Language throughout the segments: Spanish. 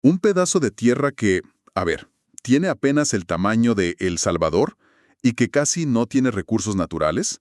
Un pedazo de tierra que, a ver, tiene apenas el tamaño de El Salvador y que casi no tiene recursos naturales,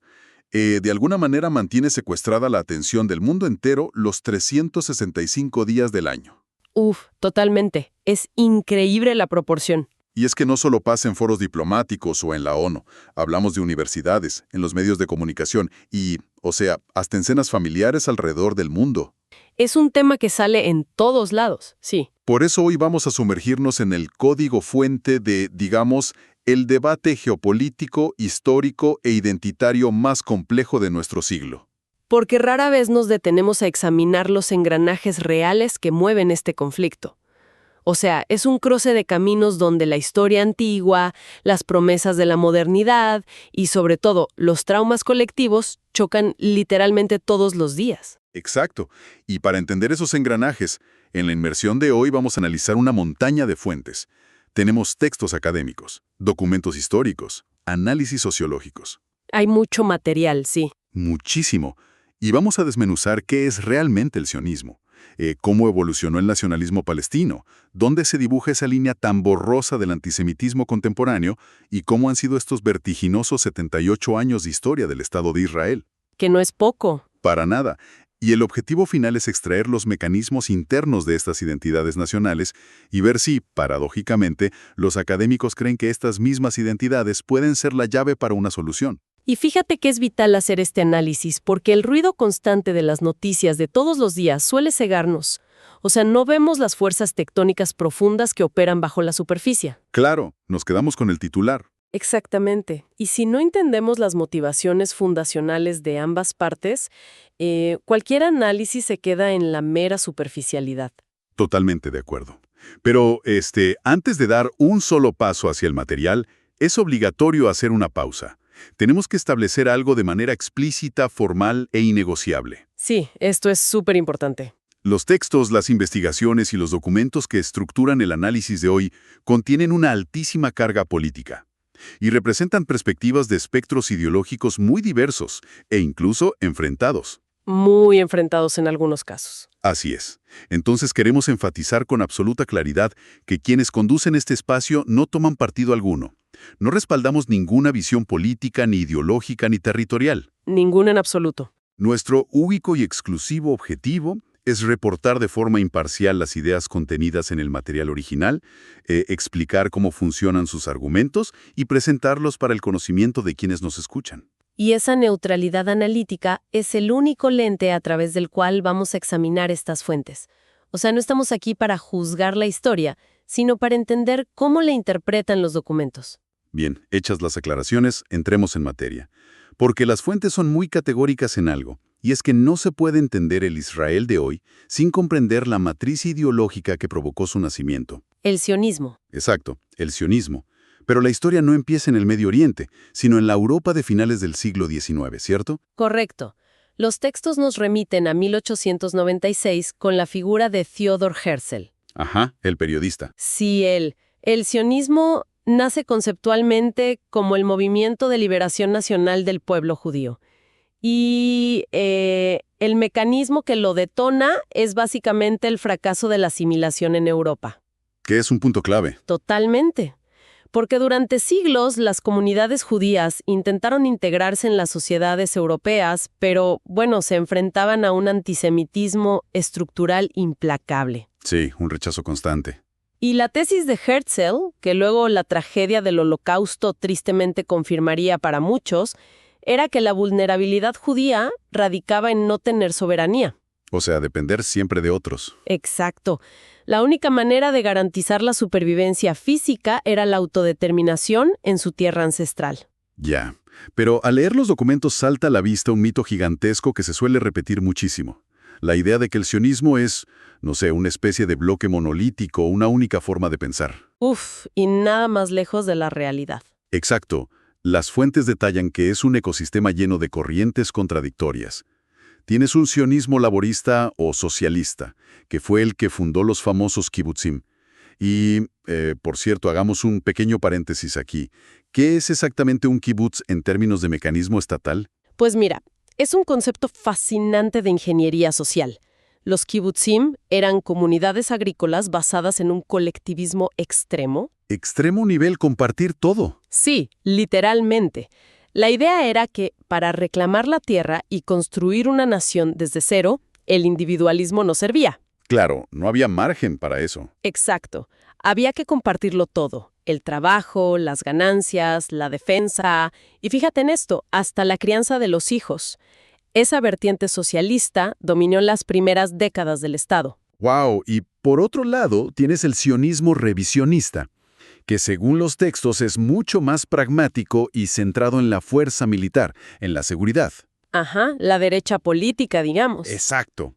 de alguna manera mantiene secuestrada la atención del mundo entero los 365 días del año. Uf, totalmente. Es increíble la proporción. Y es que no solo pasa en foros diplomáticos o en la ONU, hablamos de universidades, en los medios de comunicación y, o sea, hasta en cenas familiares alrededor del mundo. Es un tema que sale en todos lados, sí. Por eso hoy vamos a sumergirnos en el código fuente de, digamos, el debate geopolítico, histórico e identitario más complejo de nuestro siglo. Porque rara vez nos detenemos a examinar los engranajes reales que mueven este conflicto. O sea, es un cruce de caminos donde la historia antigua, las promesas de la modernidad y, sobre todo, los traumas colectivos chocan literalmente todos los días. Exacto. Y para entender esos engranajes, en la inmersión de hoy vamos a analizar una montaña de fuentes. Tenemos textos académicos, documentos históricos, análisis sociológicos. Hay mucho material, sí. Muchísimo. Y vamos a desmenuzar qué es realmente el sionismo, cómo evolucionó el nacionalismo palestino, dónde se dibuja esa línea tan borrosa del antisemitismo contemporáneo y cómo han sido estos vertiginosos 78 años de historia del Estado de Israel. Que no es poco. Para nada. Y el objetivo final es extraer los mecanismos internos de estas identidades nacionales y ver si, paradójicamente, los académicos creen que estas mismas identidades pueden ser la llave para una solución. Y fíjate que es vital hacer este análisis porque el ruido constante de las noticias de todos los días suele cegarnos. O sea, no vemos las fuerzas tectónicas profundas que operan bajo la superficie. Claro, nos quedamos con el titular. Exactamente. Y si no entendemos las motivaciones fundacionales de ambas partes, cualquier análisis se queda en la mera superficialidad. Totalmente de acuerdo. Pero, antes de dar un solo paso hacia el material, es obligatorio hacer una pausa. Tenemos que establecer algo de manera explícita, formal e innegociable. Sí, esto es súper importante. Los textos, las investigaciones y los documentos que estructuran el análisis de hoy contienen una altísima carga política y representan perspectivas de espectros ideológicos muy diversos e incluso enfrentados. Muy enfrentados en algunos casos. Así es. Entonces queremos enfatizar con absoluta claridad que quienes conducen este espacio no toman partido alguno. No respaldamos ninguna visión política, ni ideológica, ni territorial. Ninguna en absoluto. Nuestro único y exclusivo objetivo es reportar de forma imparcial las ideas contenidas en el material original, explicar cómo funcionan sus argumentos y presentarlos para el conocimiento de quienes nos escuchan. Y esa neutralidad analítica es el único lente a través del cual vamos a examinar estas fuentes. O sea, no estamos aquí para juzgar la historia, sino para entender cómo la interpretan los documentos. Bien, hechas las aclaraciones, entremos en materia. Porque las fuentes son muy categóricas en algo, y es que no se puede entender el Israel de hoy sin comprender la matriz ideológica que provocó su nacimiento. El sionismo. Exacto, el sionismo. Pero la historia no empieza en el Medio Oriente, sino en la Europa de finales del siglo XIX, ¿cierto? Correcto. Los textos nos remiten a 1896 con la figura de Theodor Herzl. Ajá, el periodista. Sí, el sionismo nace conceptualmente como el movimiento de liberación nacional del pueblo judío. Y el mecanismo que lo detona es básicamente el fracaso de la asimilación en Europa. Que es un punto clave. Totalmente. Porque durante siglos las comunidades judías intentaron integrarse en las sociedades europeas, pero, bueno, se enfrentaban a un antisemitismo estructural implacable. Sí, un rechazo constante. Y la tesis de Herzl, que luego la tragedia del Holocausto tristemente confirmaría para muchos, era que la vulnerabilidad judía radicaba en no tener soberanía. O sea, depender siempre de otros. Exacto. La única manera de garantizar la supervivencia física era la autodeterminación en su tierra ancestral. Ya. Pero al leer los documentos salta a la vista un mito gigantesco que se suele repetir muchísimo. La idea de que el sionismo es, no sé, una especie de bloque monolítico, una única forma de pensar. Uf, y nada más lejos de la realidad. Exacto. Las fuentes detallan que es un ecosistema lleno de corrientes contradictorias. Tienes un sionismo laborista o socialista, que fue el que fundó los famosos kibutzim. Y, por cierto, hagamos un pequeño paréntesis aquí. ¿Qué es exactamente un kibutz en términos de mecanismo estatal? Pues mira, es un concepto fascinante de ingeniería social. Los kibutzim eran comunidades agrícolas basadas en un colectivismo extremo. Extremo nivel compartir todo. Sí, literalmente. La idea era que, para reclamar la tierra y construir una nación desde cero, el individualismo no servía. Claro, no había margen para eso. Exacto. Había que compartirlo todo. El trabajo, las ganancias, la defensa y fíjate en esto, hasta la crianza de los hijos. Esa vertiente socialista dominó las primeras décadas del Estado. Wow, y por otro lado tienes el sionismo revisionista, que según los textos es mucho más pragmático y centrado en la fuerza militar, en la seguridad. Ajá, la derecha política, digamos. Exacto.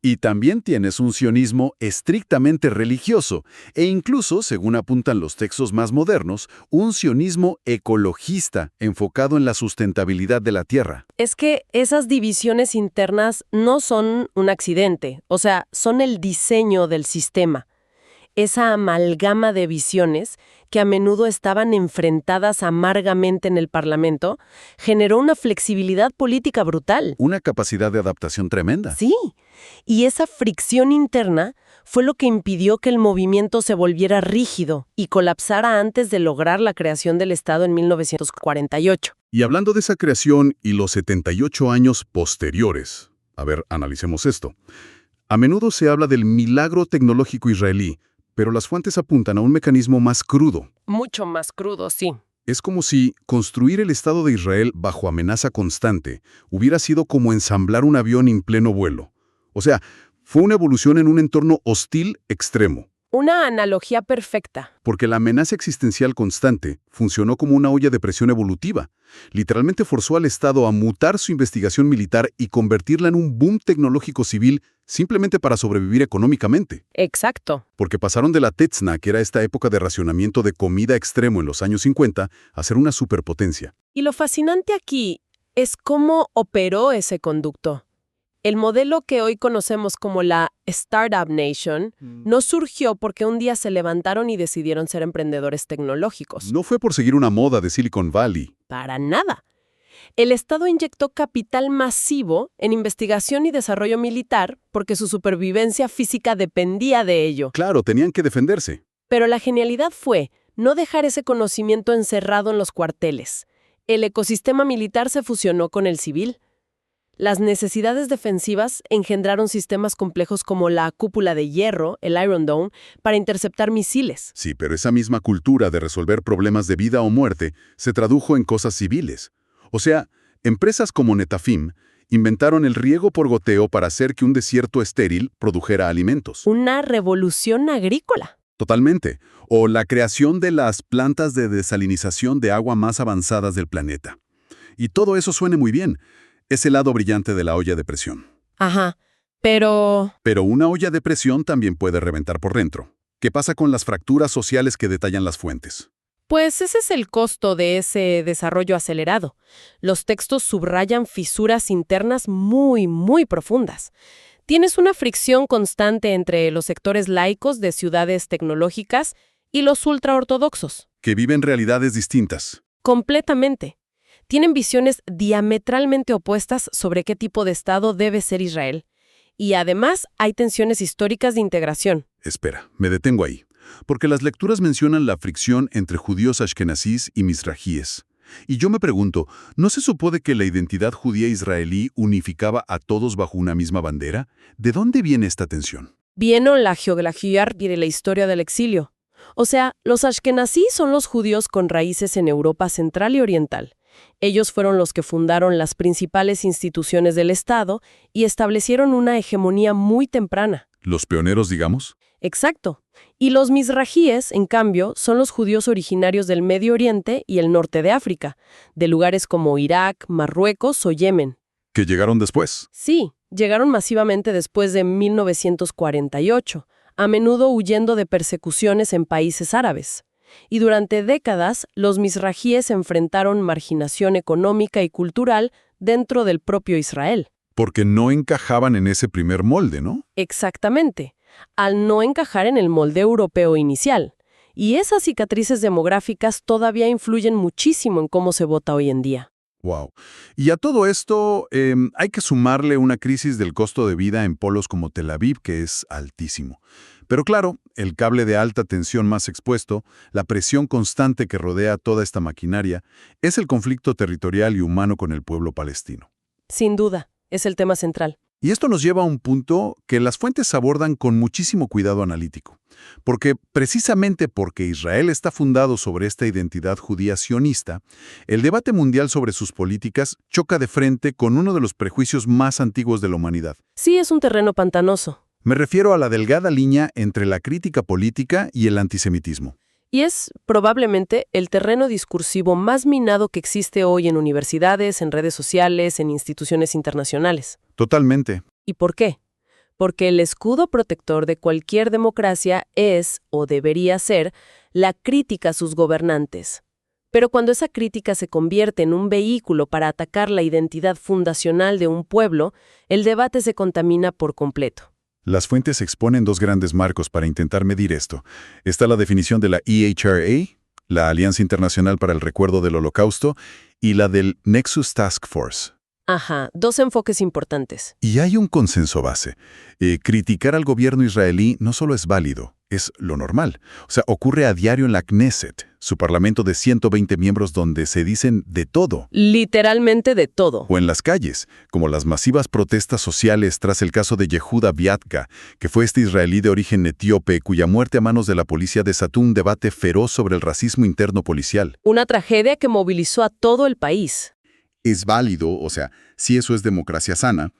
Y también tienes un sionismo estrictamente religioso e incluso, según apuntan los textos más modernos, un sionismo ecologista enfocado en la sustentabilidad de la tierra. Es que esas divisiones internas no son un accidente, o sea, son el diseño del sistema. Esa amalgama de visiones, que a menudo estaban enfrentadas amargamente en el Parlamento, generó una flexibilidad política brutal. Una capacidad de adaptación tremenda. Sí, y esa fricción interna fue lo que impidió que el movimiento se volviera rígido y colapsara antes de lograr la creación del Estado en 1948. Y hablando de esa creación y los 78 años posteriores, a ver, analicemos esto. A menudo se habla del milagro tecnológico israelí, pero las fuentes apuntan a un mecanismo más crudo. Mucho más crudo, sí. Es como si construir el Estado de Israel bajo amenaza constante hubiera sido como ensamblar un avión en pleno vuelo. O sea, fue una evolución en un entorno hostil extremo. Una analogía perfecta. Porque la amenaza existencial constante funcionó como una olla de presión evolutiva. Literalmente forzó al Estado a mutar su investigación militar y convertirla en un boom tecnológico civil simplemente para sobrevivir económicamente. Exacto. Porque pasaron de la Tetzna, que era esta época de racionamiento de comida extremo en los años 50, a ser una superpotencia. Y lo fascinante aquí es cómo operó ese conducto. El modelo que hoy conocemos como la Startup Nation no surgió porque un día se levantaron y decidieron ser emprendedores tecnológicos. No fue por seguir una moda de Silicon Valley. Para nada. El Estado inyectó capital masivo en investigación y desarrollo militar porque su supervivencia física dependía de ello. Claro, tenían que defenderse. Pero la genialidad fue no dejar ese conocimiento encerrado en los cuarteles. El ecosistema militar se fusionó con el civil. Las necesidades defensivas engendraron sistemas complejos como la cúpula de hierro, el Iron Dome, para interceptar misiles. Sí, pero esa misma cultura de resolver problemas de vida o muerte se tradujo en cosas civiles. O sea, empresas como Netafim inventaron el riego por goteo para hacer que un desierto estéril produjera alimentos. Una revolución agrícola. Totalmente. O la creación de las plantas de desalinización de agua más avanzadas del planeta. Y todo eso suena muy bien. Es el lado brillante de la olla de presión. Ajá, pero... Pero una olla de presión también puede reventar por dentro. ¿Qué pasa con las fracturas sociales que detallan las fuentes? Pues ese es el costo de ese desarrollo acelerado. Los textos subrayan fisuras internas muy, muy profundas. Tienes una fricción constante entre los sectores laicos de ciudades tecnológicas y los ultraortodoxos. Que viven realidades distintas. Completamente. Tienen visiones diametralmente opuestas sobre qué tipo de Estado debe ser Israel. Y además hay tensiones históricas de integración. Espera, me detengo ahí. Porque las lecturas mencionan la fricción entre judíos ashkenazíes y misrajíes. Y yo me pregunto, ¿no se supone que la identidad judía israelí unificaba a todos bajo una misma bandera? ¿De dónde viene esta tensión? Viene la geografía y de la historia del exilio. O sea, los ashkenazí son los judíos con raíces en Europa central y oriental. Ellos fueron los que fundaron las principales instituciones del Estado y establecieron una hegemonía muy temprana. ¿Los pioneros, digamos? Exacto. Y los misrajíes, en cambio, son los judíos originarios del Medio Oriente y el norte de África, de lugares como Irak, Marruecos o Yemen. ¿Que llegaron después? Sí, llegaron masivamente después de 1948, a menudo huyendo de persecuciones en países árabes. Y durante décadas, los misrajíes enfrentaron marginación económica y cultural dentro del propio Israel. Porque no encajaban en ese primer molde, ¿no? Exactamente, al no encajar en el molde europeo inicial. Y esas cicatrices demográficas todavía influyen muchísimo en cómo se vota hoy en día. Wow. Y a todo esto hay que sumarle una crisis del costo de vida en polos como Tel Aviv, que es altísimo. Pero claro, el cable de alta tensión más expuesto, la presión constante que rodea toda esta maquinaria, es el conflicto territorial y humano con el pueblo palestino. Sin duda, es el tema central. Y esto nos lleva a un punto que las fuentes abordan con muchísimo cuidado analítico. Porque precisamente porque Israel está fundado sobre esta identidad judía sionista, el debate mundial sobre sus políticas choca de frente con uno de los prejuicios más antiguos de la humanidad. Sí, es un terreno pantanoso. Me refiero a la delgada línea entre la crítica política y el antisemitismo. Y es probablemente el terreno discursivo más minado que existe hoy en universidades, en redes sociales, en instituciones internacionales. Totalmente. ¿Y por qué? Porque el escudo protector de cualquier democracia es, o debería ser, la crítica a sus gobernantes. Pero cuando esa crítica se convierte en un vehículo para atacar la identidad fundacional de un pueblo, el debate se contamina por completo. Las fuentes exponen dos grandes marcos para intentar medir esto. Está la definición de la EHRA, la Alianza Internacional para el Recuerdo del Holocausto, y la del Nexus Task Force. Ajá, dos enfoques importantes. Y hay un consenso base. Criticar al gobierno israelí no solo es válido, es lo normal. O sea, ocurre a diario en la Knesset, su parlamento de 120 miembros donde se dicen de todo. Literalmente de todo. O en las calles, como las masivas protestas sociales tras el caso de Yehuda Biatka, que fue este israelí de origen etíope cuya muerte a manos de la policía desató un debate feroz sobre el racismo interno policial. Una tragedia que movilizó a todo el país. Es válido, o sea, si eso es democracia sana,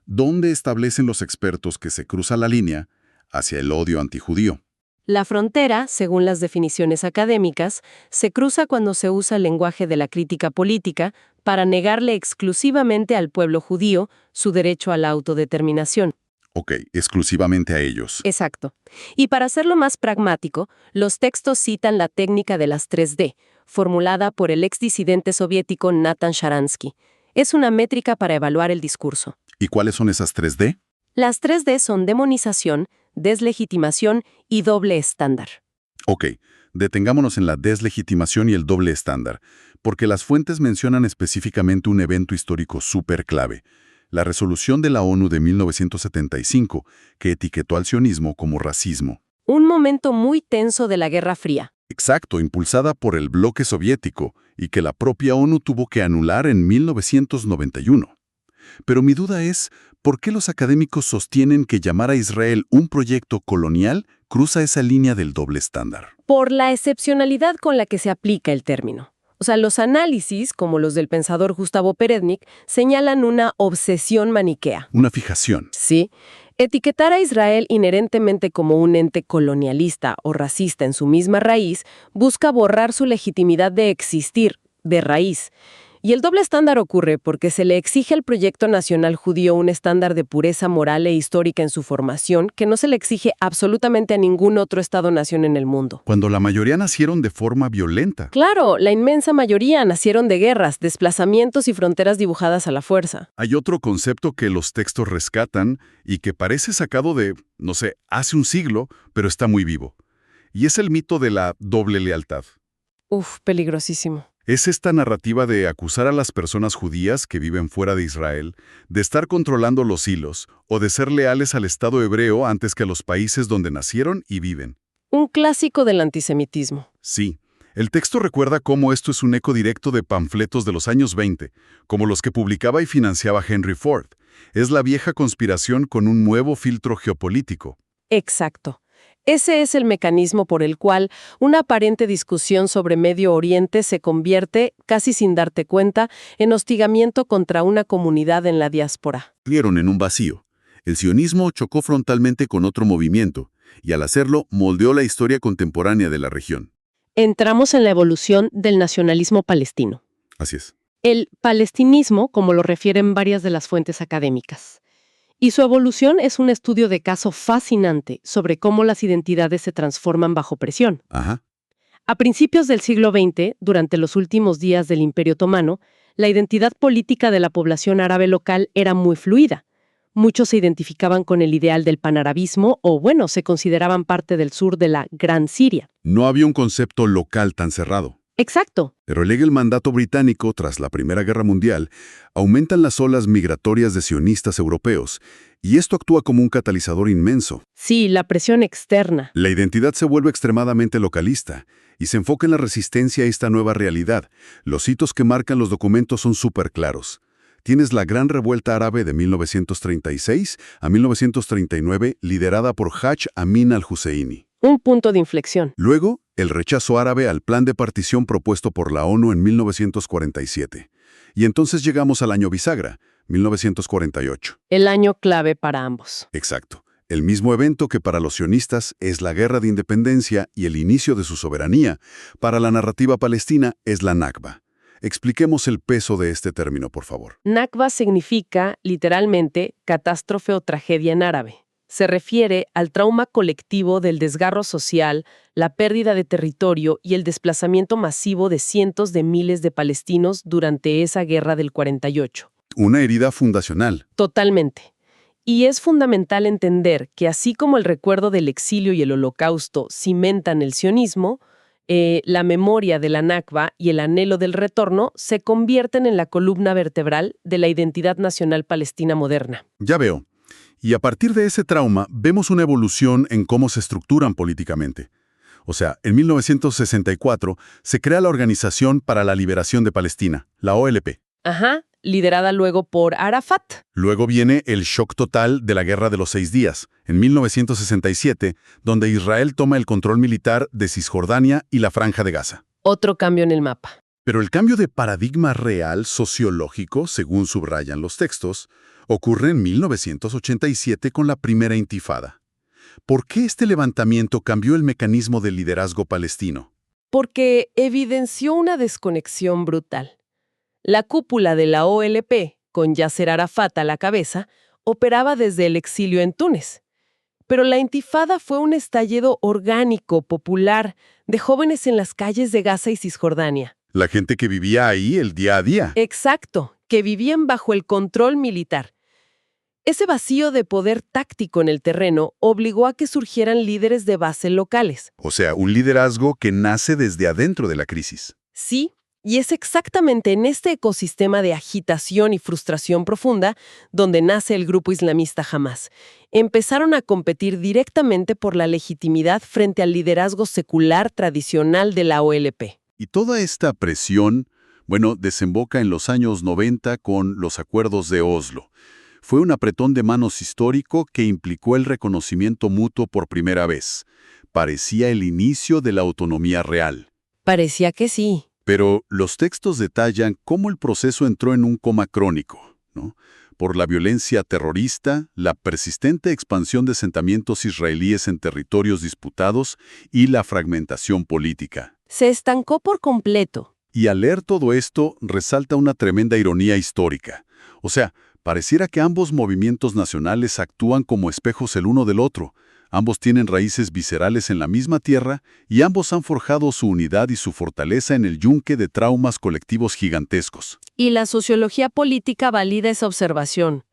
¿dónde establecen los expertos que se cruza la línea hacia el odio antijudío? La frontera, según las definiciones académicas, se cruza cuando se usa el lenguaje de la crítica política para negarle exclusivamente al pueblo judío su derecho a la autodeterminación. Ok, exclusivamente a ellos. Exacto. Y para hacerlo más pragmático, los textos citan la técnica de las 3D, formulada por el exdisidente soviético Natan Sharansky. Es una métrica para evaluar el discurso. ¿Y cuáles son esas 3D? Las 3D son demonización, deslegitimación y doble estándar. Ok, detengámonos en la deslegitimación y el doble estándar, porque las fuentes mencionan específicamente un evento histórico súper clave, la resolución de la ONU de 1975, que etiquetó al sionismo como racismo. Un momento muy tenso de la Guerra Fría. Exacto, impulsada por el bloque soviético, y que la propia ONU tuvo que anular en 1991. Pero mi duda es, ¿por qué los académicos sostienen que llamar a Israel un proyecto colonial cruza esa línea del doble estándar? Por la excepcionalidad con la que se aplica el término. O sea, los análisis, como los del pensador Gustavo Perednik, señalan una obsesión maniquea. Una fijación. Sí. Etiquetar a Israel inherentemente como un ente colonialista o racista en su misma raíz busca borrar su legitimidad de existir, de raíz. Y el doble estándar ocurre porque se le exige al proyecto nacional judío un estándar de pureza moral e histórica en su formación que no se le exige absolutamente a ningún otro Estado-nación en el mundo. Cuando la mayoría nacieron de forma violenta. Claro, la inmensa mayoría nacieron de guerras, desplazamientos y fronteras dibujadas a la fuerza. Hay otro concepto que los textos rescatan y que parece sacado de, no sé, hace un siglo, pero está muy vivo. Y es el mito de la doble lealtad. Uf, peligrosísimo. Es esta narrativa de acusar a las personas judías que viven fuera de Israel de estar controlando los hilos o de ser leales al Estado hebreo antes que a los países donde nacieron y viven. Un clásico del antisemitismo. Sí, el texto recuerda cómo esto es un eco directo de panfletos de los años 20, como los que publicaba y financiaba Henry Ford. Es la vieja conspiración con un nuevo filtro geopolítico. Exacto. Ese es el mecanismo por el cual una aparente discusión sobre Medio Oriente se convierte, casi sin darte cuenta, en hostigamiento contra una comunidad en la diáspora. Dieron en un vacío. El sionismo chocó frontalmente con otro movimiento, y al hacerlo moldeó la historia contemporánea de la región. Entramos en la evolución del nacionalismo palestino. Así es. El palestinismo, como lo refieren varias de las fuentes académicas. Y su evolución es un estudio de caso fascinante sobre cómo las identidades se transforman bajo presión. Ajá. A principios del siglo XX, durante los últimos días del Imperio Otomano, la identidad política de la población árabe local era muy fluida. Muchos se identificaban con el ideal del panarabismo o, bueno, se consideraban parte del sur de la Gran Siria. No había un concepto local tan cerrado. Exacto. Pero llega el mandato británico tras la Primera Guerra Mundial, aumentan las olas migratorias de sionistas europeos, y esto actúa como un catalizador inmenso. Sí, la presión externa. La identidad se vuelve extremadamente localista y se enfoca en la resistencia a esta nueva realidad. Los hitos que marcan los documentos son súper claros. Tienes la Gran Revuelta Árabe de 1936 a 1939, liderada por Haj Amin al-Husseini. Un punto de inflexión. Luego, el rechazo árabe al plan de partición propuesto por la ONU en 1947. Y entonces llegamos al año bisagra, 1948. El año clave para ambos. Exacto. El mismo evento que para los sionistas es la guerra de independencia y el inicio de su soberanía, para la narrativa palestina es la Nakba. Expliquemos el peso de este término, por favor. Nakba significa, literalmente, catástrofe o tragedia en árabe. Se refiere al trauma colectivo del desgarro social, la pérdida de territorio y el desplazamiento masivo de cientos de miles de palestinos durante esa guerra del 48. Una herida fundacional. Totalmente. Y es fundamental entender que así como el recuerdo del exilio y el holocausto cimentan el sionismo, la memoria de la Nakba y el anhelo del retorno se convierten en la columna vertebral de la identidad nacional palestina moderna. Ya veo. Y a partir de ese trauma, vemos una evolución en cómo se estructuran políticamente. O sea, en 1964 se crea la Organización para la Liberación de Palestina, la OLP. Ajá, liderada luego por Arafat. Luego viene el shock total de la Guerra de los 6 días, en 1967, donde Israel toma el control militar de Cisjordania y la Franja de Gaza. Otro cambio en el mapa. Pero el cambio de paradigma real sociológico, según subrayan los textos, ocurre en 1987 con la primera intifada. ¿Por qué este levantamiento cambió el mecanismo del liderazgo palestino? Porque evidenció una desconexión brutal. La cúpula de la OLP, con Yasser Arafat a la cabeza, operaba desde el exilio en Túnez. Pero la intifada fue un estallido orgánico, popular, de jóvenes en las calles de Gaza y Cisjordania. La gente que vivía ahí el día a día. Exacto, que vivían bajo el control militar. Ese vacío de poder táctico en el terreno obligó a que surgieran líderes de base locales. O sea, un liderazgo que nace desde adentro de la crisis. Sí, y es exactamente en este ecosistema de agitación y frustración profunda donde nace el grupo islamista Hamás. Empezaron a competir directamente por la legitimidad frente al liderazgo secular tradicional de la OLP. Y toda esta presión, desemboca en los años 90 con los acuerdos de Oslo. Fue un apretón de manos histórico que implicó el reconocimiento mutuo por primera vez. Parecía el inicio de la autonomía real. Parecía que sí. Pero los textos detallan cómo el proceso entró en un coma crónico, ¿no? Por la violencia terrorista, la persistente expansión de asentamientos israelíes en territorios disputados y la fragmentación política. Se estancó por completo. Y al leer todo esto, resalta una tremenda ironía histórica. O sea, pareciera que ambos movimientos nacionales actúan como espejos el uno del otro. Ambos tienen raíces viscerales en la misma tierra y ambos han forjado su unidad y su fortaleza en el yunque de traumas colectivos gigantescos. Y la sociología política valida esa observación.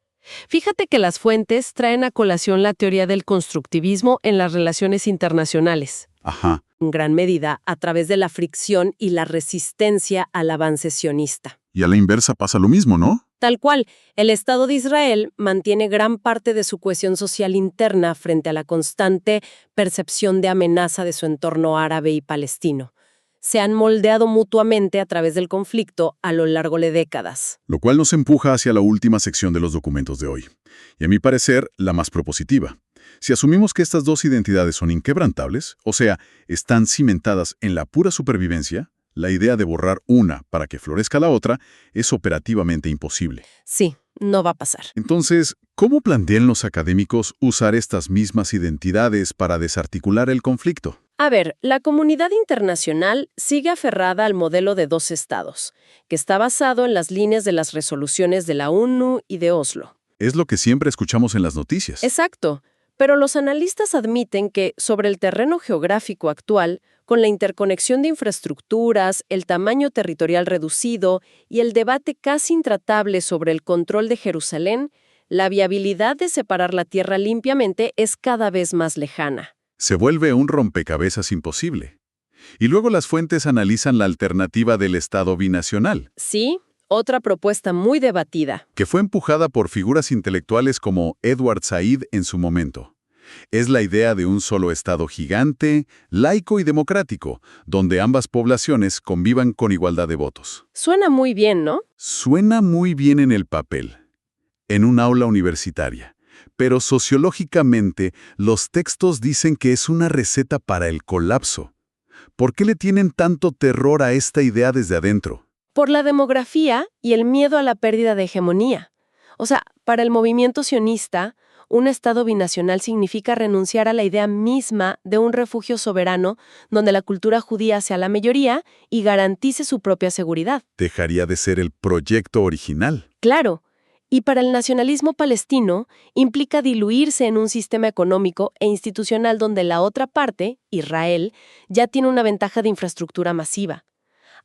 Fíjate que las fuentes traen a colación la teoría del constructivismo en las relaciones internacionales. Ajá. En gran medida a través de la fricción y la resistencia al avance sionista. Y a la inversa pasa lo mismo, ¿no? Tal cual, el Estado de Israel mantiene gran parte de su cohesión social interna frente a la constante percepción de amenaza de su entorno árabe y palestino. Se han moldeado mutuamente a través del conflicto a lo largo de décadas. Lo cual nos empuja hacia la última sección de los documentos de hoy. Y a mi parecer, la más propositiva. Si asumimos que estas dos identidades son inquebrantables, o sea, están cimentadas en la pura supervivencia, la idea de borrar una para que florezca la otra es operativamente imposible. Sí, no va a pasar. Entonces, ¿cómo plantean los académicos usar estas mismas identidades para desarticular el conflicto? A ver, la comunidad internacional sigue aferrada al modelo de dos estados, que está basado en las líneas de las resoluciones de la ONU y de Oslo. Es lo que siempre escuchamos en las noticias. Exacto. Pero los analistas admiten que, sobre el terreno geográfico actual, con la interconexión de infraestructuras, el tamaño territorial reducido y el debate casi intratable sobre el control de Jerusalén, la viabilidad de separar la tierra limpiamente es cada vez más lejana. Se vuelve un rompecabezas imposible. Y luego las fuentes analizan la alternativa del Estado binacional, Sí, otra propuesta muy debatida. que fue empujada por figuras intelectuales como Edward Said en su momento. Es la idea de un solo Estado gigante, laico y democrático, donde ambas poblaciones convivan con igualdad de votos. Suena muy bien, ¿no? Suena muy bien en el papel, en un aula universitaria, pero sociológicamente los textos dicen que es una receta para el colapso. ¿Por qué le tienen tanto terror a esta idea desde adentro? Por la demografía y el miedo a la pérdida de hegemonía. O sea, para el movimiento sionista, un Estado binacional significa renunciar a la idea misma de un refugio soberano donde la cultura judía sea la mayoría y garantice su propia seguridad. Dejaría de ser el proyecto original. Claro, y para el nacionalismo palestino implica diluirse en un sistema económico e institucional donde la otra parte, Israel, ya tiene una ventaja de infraestructura masiva.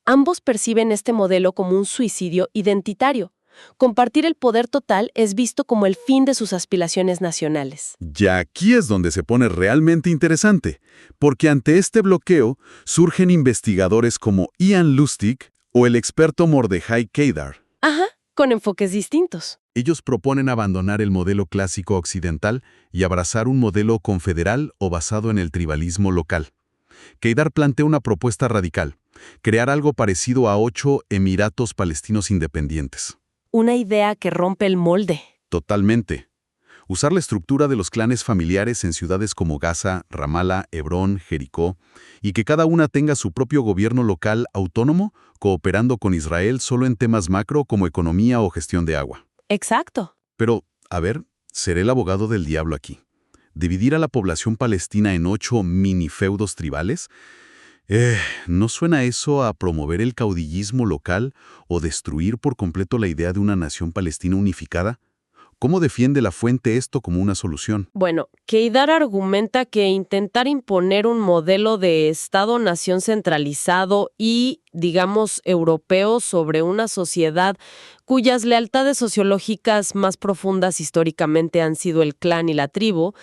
Ambos perciben este modelo como un suicidio identitario. Compartir el poder total es visto como el fin de sus aspiraciones nacionales. Ya aquí es donde se pone realmente interesante, porque ante este bloqueo surgen investigadores como Ian Lustig o el experto Mordejai Kedar. Ajá, con enfoques distintos. Ellos proponen abandonar el modelo clásico occidental y abrazar un modelo confederal o basado en el tribalismo local. Kedar plantea una propuesta radical: crear algo parecido a 8 Emiratos palestinos independientes. Una idea que rompe el molde. Totalmente. Usar la estructura de los clanes familiares en ciudades como Gaza, Ramala, Hebrón, Jericó, y que cada una tenga su propio gobierno local autónomo, cooperando con Israel solo en temas macro como economía o gestión de agua. Exacto. Pero, a ver, seré el abogado del diablo aquí. ¿Dividir a la población palestina en 8 mini-feudos tribales? ¿No suena eso a promover el caudillismo local o destruir por completo la idea de una nación palestina unificada? ¿Cómo defiende la fuente esto como una solución? Bueno, Kedar argumenta que intentar imponer un modelo de Estado-nación centralizado y, digamos, europeo sobre una sociedad cuyas lealtades sociológicas más profundas históricamente han sido el clan y la tribu,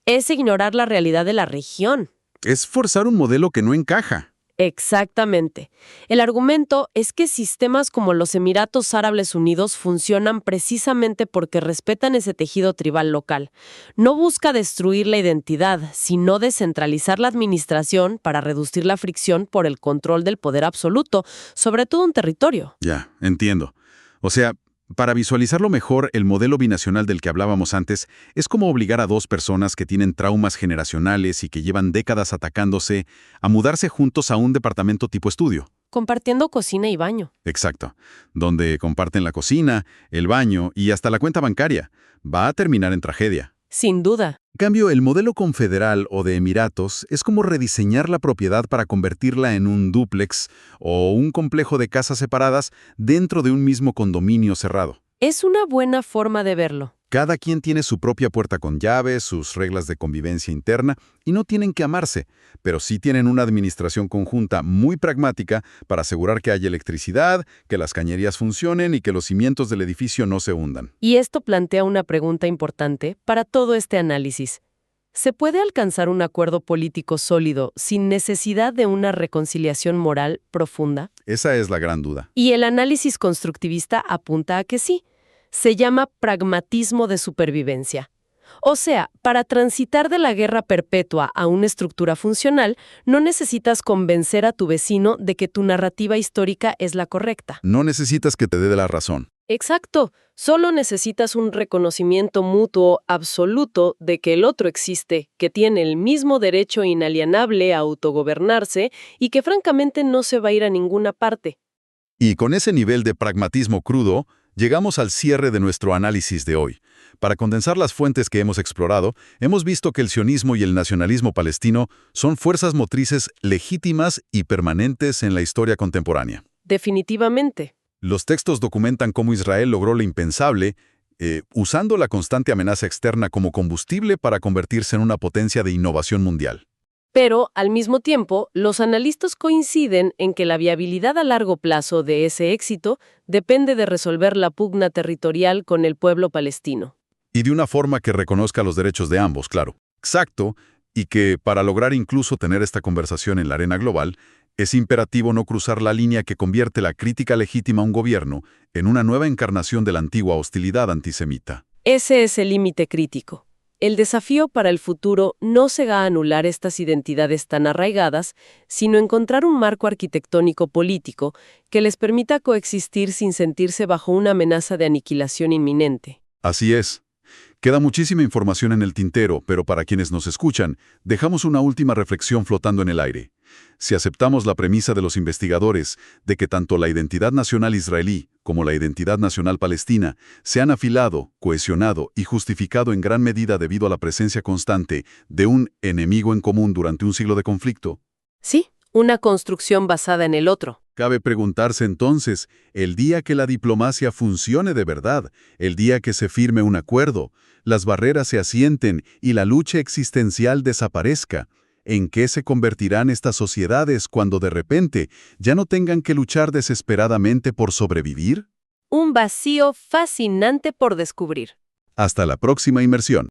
es ignorar la realidad de la región. Es forzar un modelo que no encaja. Exactamente. El argumento es que sistemas como los Emiratos Árabes Unidos funcionan precisamente porque respetan ese tejido tribal local. No busca destruir la identidad, sino descentralizar la administración para reducir la fricción por el control del poder absoluto, sobre todo un territorio. Ya, entiendo. O sea, para visualizarlo mejor, el modelo binacional del que hablábamos antes es como obligar a dos personas que tienen traumas generacionales y que llevan décadas atacándose a mudarse juntos a un departamento tipo estudio. Compartiendo cocina y baño. Exacto, donde comparten la cocina, el baño y hasta la cuenta bancaria. Va a terminar en tragedia. Sin duda. En cambio, el modelo confederal o de Emiratos es como rediseñar la propiedad para convertirla en un dúplex o un complejo de casas separadas dentro de un mismo condominio cerrado. Es una buena forma de verlo. Cada quien tiene su propia puerta con llaves, sus reglas de convivencia interna, y no tienen que amarse, pero sí tienen una administración conjunta muy pragmática para asegurar que haya electricidad, que las cañerías funcionen y que los cimientos del edificio no se hundan. Y esto plantea una pregunta importante para todo este análisis. ¿Se puede alcanzar un acuerdo político sólido sin necesidad de una reconciliación moral profunda? Esa es la gran duda. Y el análisis constructivista apunta a que sí. Se llama pragmatismo de supervivencia. O sea, para transitar de la guerra perpetua a una estructura funcional, no necesitas convencer a tu vecino de que tu narrativa histórica es la correcta. No necesitas que te dé la razón. Exacto. Solo necesitas un reconocimiento mutuo absoluto de que el otro existe, que tiene el mismo derecho inalienable a autogobernarse y que francamente no se va a ir a ninguna parte. Y con ese nivel de pragmatismo crudo, llegamos al cierre de nuestro análisis de hoy. Para condensar las fuentes que hemos explorado, hemos visto que el sionismo y el nacionalismo palestino son fuerzas motrices legítimas y permanentes en la historia contemporánea. Definitivamente. Los textos documentan cómo Israel logró lo impensable, usando la constante amenaza externa como combustible para convertirse en una potencia de innovación mundial. Pero, al mismo tiempo, los analistas coinciden en que la viabilidad a largo plazo de ese éxito depende de resolver la pugna territorial con el pueblo palestino. Y de una forma que reconozca los derechos de ambos, claro. Exacto. y que, para lograr incluso tener esta conversación en la arena global, es imperativo no cruzar la línea que convierte la crítica legítima a un gobierno en una nueva encarnación de la antigua hostilidad antisemita. Ese es el límite crítico. El desafío para el futuro no será anular estas identidades tan arraigadas, sino encontrar un marco arquitectónico político que les permita coexistir sin sentirse bajo una amenaza de aniquilación inminente. Así es. Queda muchísima información en el tintero, pero para quienes nos escuchan, dejamos una última reflexión flotando en el aire. Si aceptamos la premisa de los investigadores de que tanto la identidad nacional israelí como la identidad nacional palestina se han afilado, cohesionado y justificado en gran medida debido a la presencia constante de un enemigo en común durante un siglo de conflicto, Sí, una construcción basada en el otro. cabe preguntarse entonces, el día que la diplomacia funcione de verdad, el día que se firme un acuerdo, las barreras se asienten y la lucha existencial desaparezca, ¿en qué se convertirán estas sociedades cuando de repente ya no tengan que luchar desesperadamente por sobrevivir? Un vacío fascinante por descubrir. Hasta la próxima inmersión.